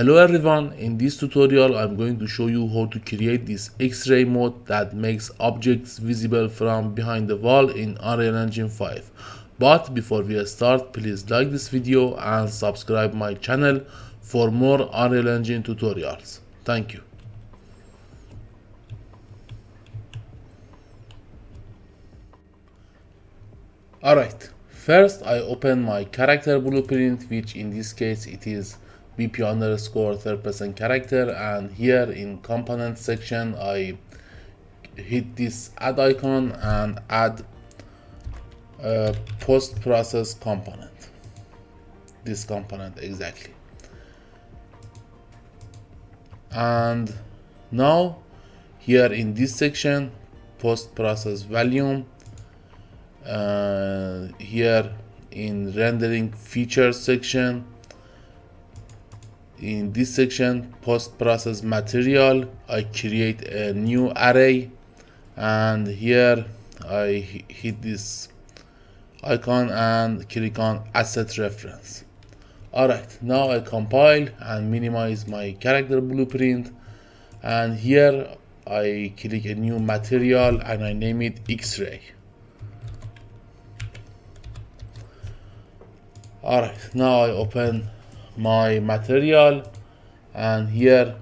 Hello everyone, in this tutorial I'm going to show you how to create this X-ray mode that makes objects visible from behind the wall in Unreal Engine 5. But before we start, please like this video and subscribe my channel for more Unreal Engine tutorials. Thank you. Alright, first I open my character blueprint, which in this case it is BP underscore third person character, and here in component section I hit this add icon and add a post process component, this component exactly. And now here in this section, post process volume, here in rendering features section, in this section post process material, I create a new array, and here I hit this icon and click on asset reference. Alright, now I compile and minimize my character blueprint, and here I click a new material and I name it X-ray. Alright, now I open my material, and here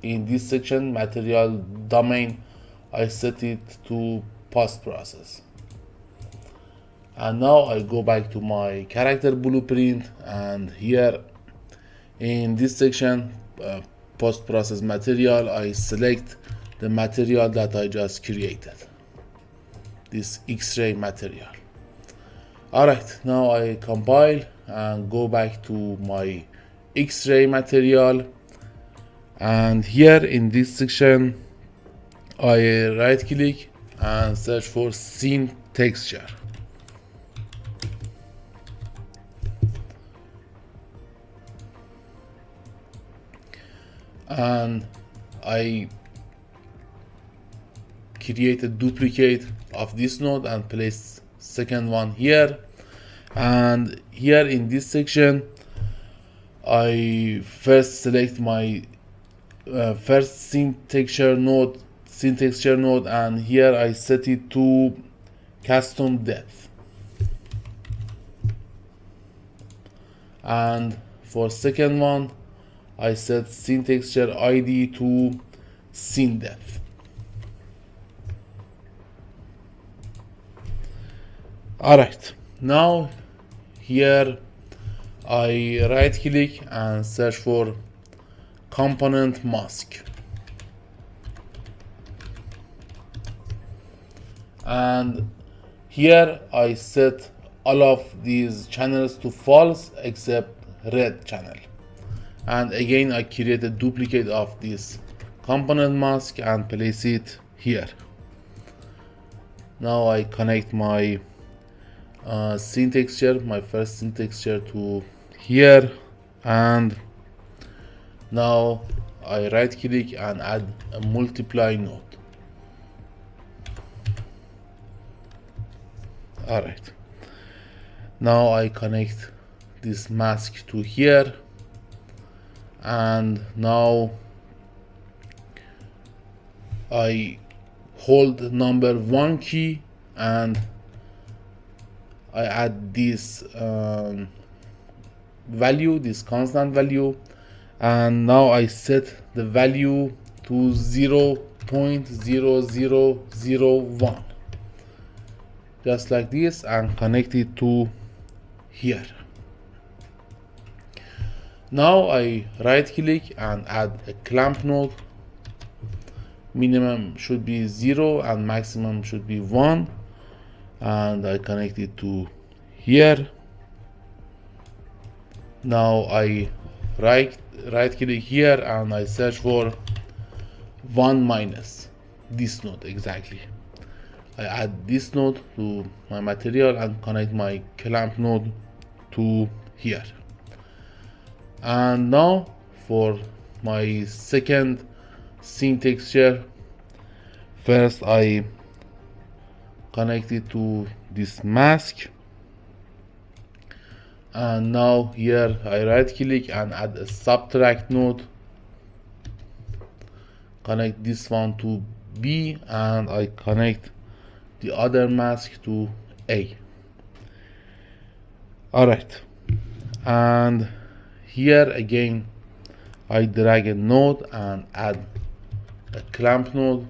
in this section material domain I set it to post process. And now I go back to my character blueprint, and here in this section post process material I select the material that I just created, this X-ray material. Alright, now I compile and go back to my X-ray material, and here in this section I right click and search for scene texture. And I create a duplicate of this node and place second one here. And here in this section I first select my first scene texture node, and here I set it to custom depth, and for second one I set scene texture ID to scene depth. Alright, now here I right click and search for component mask, and here I set all of these channels to false except red channel, and again I create a duplicate of this component mask and place it here. Now I connect my scene texture, my first scene texture, to here, and now I right click and add a multiply node. Alright, now I connect this mask to here, and now I hold number 1 key and I add this value, this constant value, and now I set the value to 0.0001, just like this, and connect it to here. Now I right click and add a clamp node. Minimum should be 0 and maximum should be 1, and I connect it to here. Now I right click here and I search for 1 minus this node exactly. I add this node to my material and connect my clamp node to here. And now for my second scene texture, first I connect it to this mask, And now here I right click and add a subtract node, connect this one to B, and I connect the other mask to A. Alright, and here again I drag a node and add a clamp node.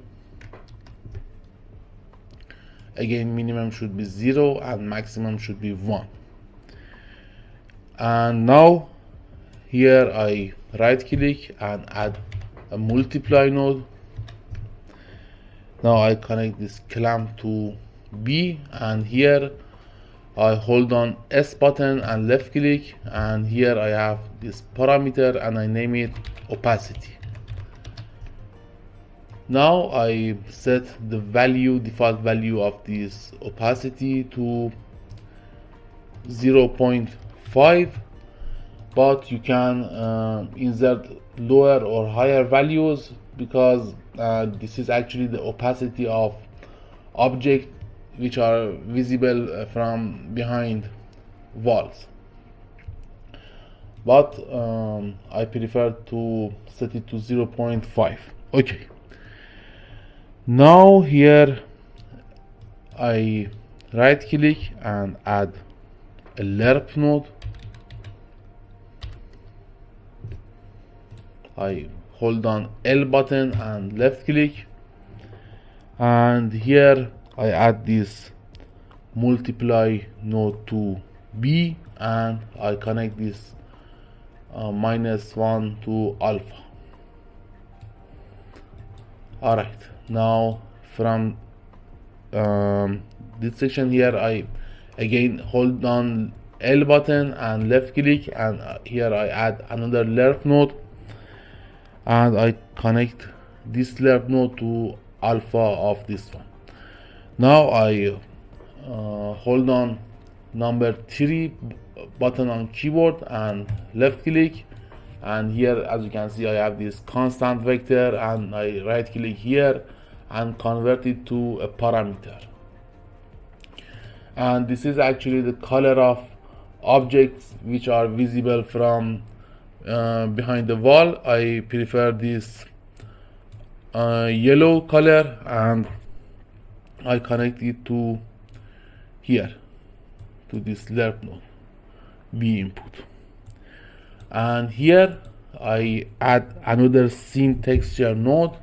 Again, minimum should be 0 and maximum should be 1. And now here I right click and add a multiply node. Now I connect this clamp to B, and here I hold on S button and left click, and here I have this parameter and I name it opacity. Now I set the default value of this opacity to 0.5, but you can insert lower or higher values, because this is actually the opacity of objects which are visible from behind walls. But I prefer to set it to 0.5. Okay. Now here I right click and add a lerp node. I hold on L button and left click, and here I add this multiply node to B, and I connect this -1 to alpha. Alright, now from this section here I again hold on L button and left click, and here I add another lerp node, and I connect this lerp node to alpha of this one. Now I hold on number 3 button on keyboard and left click, and here as you can see I have this constant vector, and I right click here and convert it to a parameter. And this is actually the color of objects which are visible from behind the wall. I prefer this yellow color, and I connect it to here, to this lerp node B input. And here I add another scene texture node.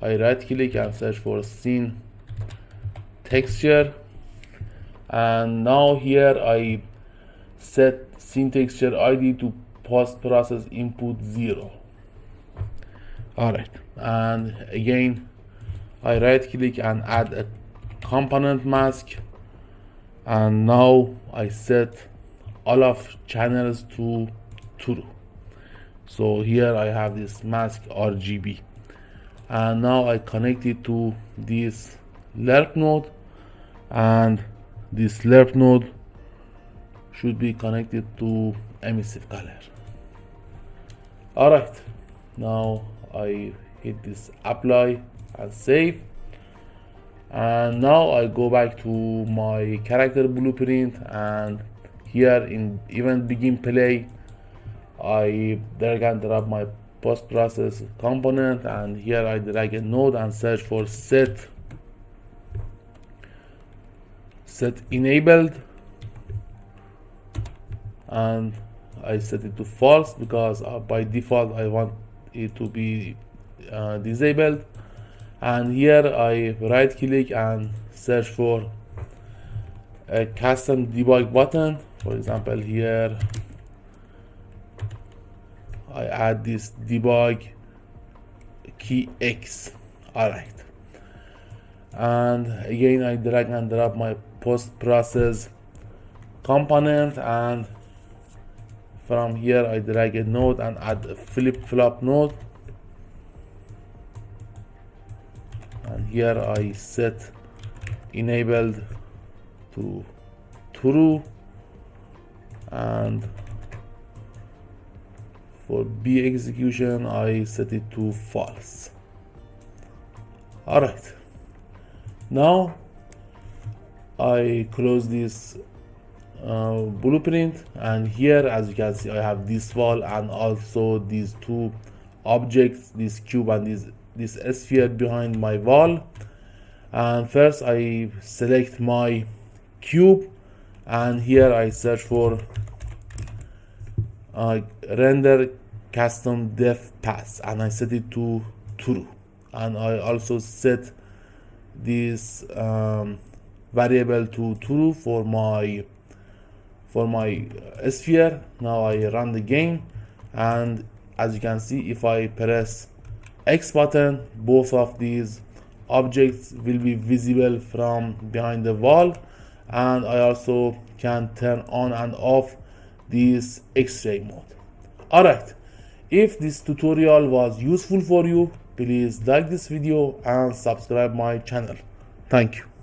I right click and search for scene texture, and now here I set scene texture ID to post process input 0. Alright, and again I right click and add a component mask, and now I set all of channels to true. So here I have this mask RGB, and now I connect it to this lerp node, and this lerp node should be connected to emissive color. Alright, now I hit this apply and save, and now I go back to my character blueprint, and here in event begin play I drag and drop my post process component, and here I drag a node and search for set enabled, and I set it to false because by default I want it to be disabled. And here I right click and search for a custom debug button. For example, here I add this debug key X. Alright, and again I drag and drop my post process component, and from here I drag a node and add a flip-flop node, and here I set enabled to true, and for B execution I set it to false. Alright, now I close this blueprint, and here as you can see I have this wall and also these two objects, this cube and this sphere behind my wall. And first I select my cube, and here I search for render custom depth path, and I set it to true, and I also set this variable to true for my sphere. Now I run the game, and as you can see, if I press X button, both of these objects will be visible from behind the wall, and I also can turn on and off this X-ray mode. Alright, if this tutorial was useful for you, please like this video and subscribe my channel. Thank you.